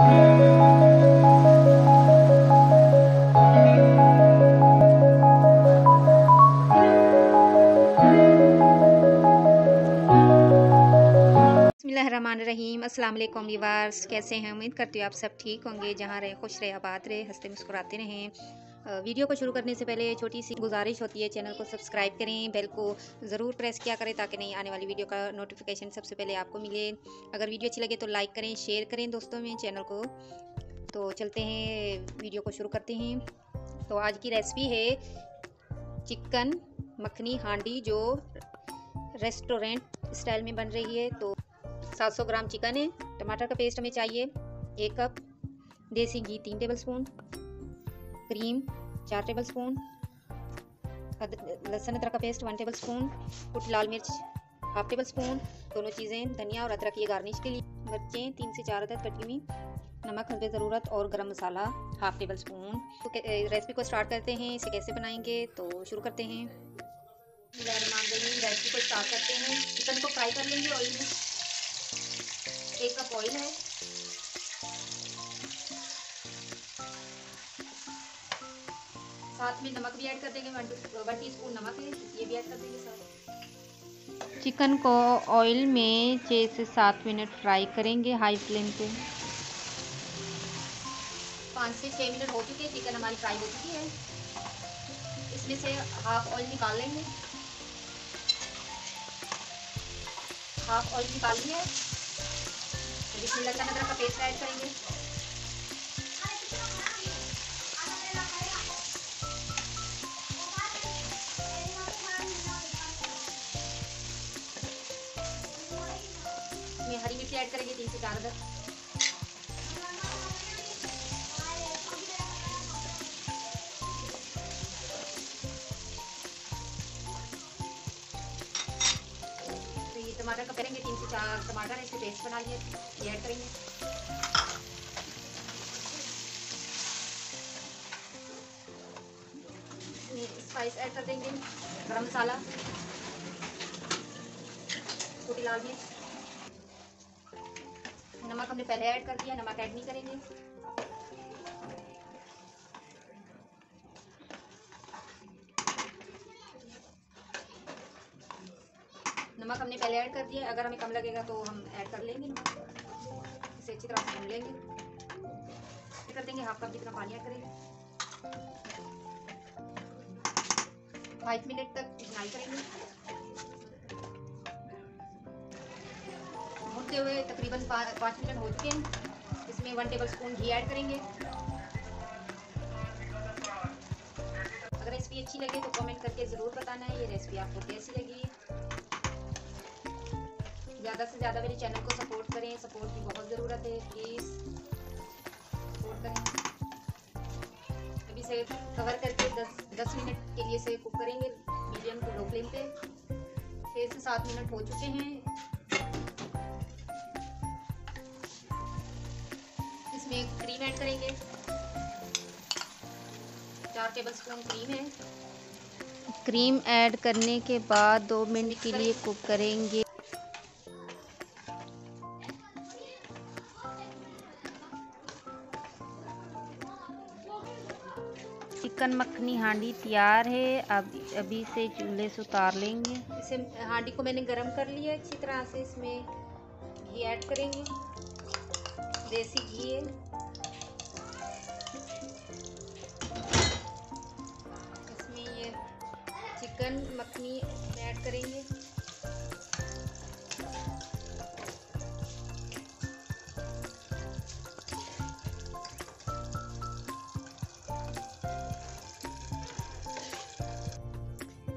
बिस्मिल्लाहिर्रहमानिर्रहीम। अस्सलाम वालेकुम व्यूअर्स, कैसे हैं? उम्मीद करती हूँ आप सब ठीक होंगे। जहाँ रहे खुश रहे, आबाद रहे, हंसते मुस्कुराते रहें। वीडियो को शुरू करने से पहले छोटी सी गुजारिश होती है, चैनल को सब्सक्राइब करें, बेल को ज़रूर प्रेस किया करें ताकि नई आने वाली वीडियो का नोटिफिकेशन सबसे पहले आपको मिले। अगर वीडियो अच्छी लगे तो लाइक करें, शेयर करें दोस्तों में चैनल को। तो चलते हैं, वीडियो को शुरू करते हैं। तो आज की रेसिपी है चिकन मखनी हांडी, जो रेस्टोरेंट स्टाइल में बन रही है। तो 700 ग्राम चिकन है। टमाटर का पेस्ट हमें चाहिए 1 कप, देसी घी 3 टेबलस्पून, क्रीम 4 टेबलस्पून, लहसुन अदरक का पेस्ट 1 टेबलस्पून, कुटी लाल मिर्च 1/2 टेबलस्पून, दोनों चीज़ें धनिया और अदरक ये गार्निश के लिए, मिर्चें 3 से 4 अदद कटी हुई, नमक हस्बे ज़रूरत और गरम मसाला 1/2 टेबलस्पून। तो रेसिपी को स्टार्ट करते हैं। इसे कैसे बनाएंगे तो शुरू करते हैं। रेसिपी को स्टार्ट करते हैं। चिकन को फ्राई कर लेंगे ऑयल में। 1 कप ऑयल है, साथ में नमक भी ऐड कर देंगे। 1 टीस्पून नमक है, ये भी ऐड कर देंगे साथ। चिकन को ऑयल में 6 से 7 मिनट फ्राई करेंगे हाई फ्लेम पे। 5 से 6 मिनट हो चुके हैं, चिकन हमारी फ्राई हो चुकी है। इसमें से हाफ ऑयल निकाल लेंगे, हाफ ऑयल निकाल लिया है। इसमें लहसुन अदरक का पेस्ट ऐड करेंगे, इसमें हरी मिर्ची ऐड करेंगे 3 से 4 अदद, टमाटर का करेंगे 3 से 4 टमाटर, इससे पेस्ट बना लिए, ये ऐड करेंगे। स्पाइस ऐड कर देंगे, गरम मसाला, कुटी लाल मिर्च, नमक हमने पहले ऐड कर दिया, नमक ऐड नहीं करेंगे। नमक हमने पहले ऐड कर दिया, अगर हमें कम लगेगा तो हम ऐड कर लेंगे। इसे अच्छी तरह से भून लेंगे, कर देंगे 1/2 कप जितना पानी ऐड करेंगे। 5 मिनट तक भुनाई करेंगे। भूनते हुए तकरीबन 5 मिनट हो चुके हैं। इसमें 1 टेबलस्पून घी ऐड करेंगे। अगर रेसिपी अच्छी लगे तो कमेंट करके ज़रूर बताना है ये रेसिपी आपको कैसी लगी। ज़्यादा से ज़्यादा मेरे चैनल को सपोर्ट करें, सपोर्ट की बहुत ज़रूरत है, प्लीज़ सपोर्ट करें। अभी से कवर करके 10 मिनट के लिए से कुक करेंगे मीडियम टू लो फ्लेम पे। 6 से 7 मिनट हो चुके हैं। इसमें क्रीम ऐड करेंगे, 4 टेबलस्पून क्रीम है। क्रीम ऐड करने के बाद 2 मिनट के लिए कुक करेंगे। चिकन मखनी हांडी तैयार है। अब अभी से चूल्हे से उतार लेंगे। इसे हांडी को मैंने गरम कर लिया अच्छी तरह से। इसमें घी ऐड करेंगे, देसी घी है। इसमें ये चिकन मखनी ऐड करेंगे,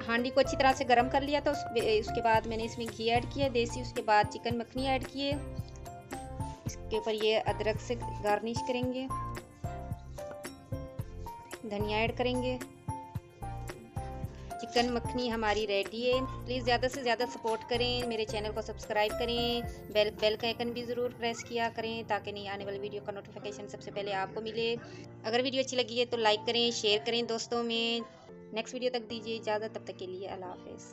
हांडी को अच्छी तरह से गरम कर लिया था। उसके बाद मैंने इसमें घी ऐड किया देसी, उसके बाद चिकन मखनी ऐड किए। इसके ऊपर ये अदरक से गार्निश करेंगे, धनिया ऐड करेंगे। चिकन मखनी हमारी रेडी है। प्लीज़ ज़्यादा से ज़्यादा सपोर्ट करें, मेरे चैनल को सब्सक्राइब करें, बेल का आइकन भी ज़रूर प्रेस किया करें ताकि नई आने वाली वीडियो का नोटिफिकेशन सबसे पहले आपको मिले। अगर वीडियो अच्छी लगी है तो लाइक करें, शेयर करें दोस्तों में। नेक्स्ट वीडियो तक दीजिए इजाज़त, तब तक के लिए अल्लाह हाफ़िज़।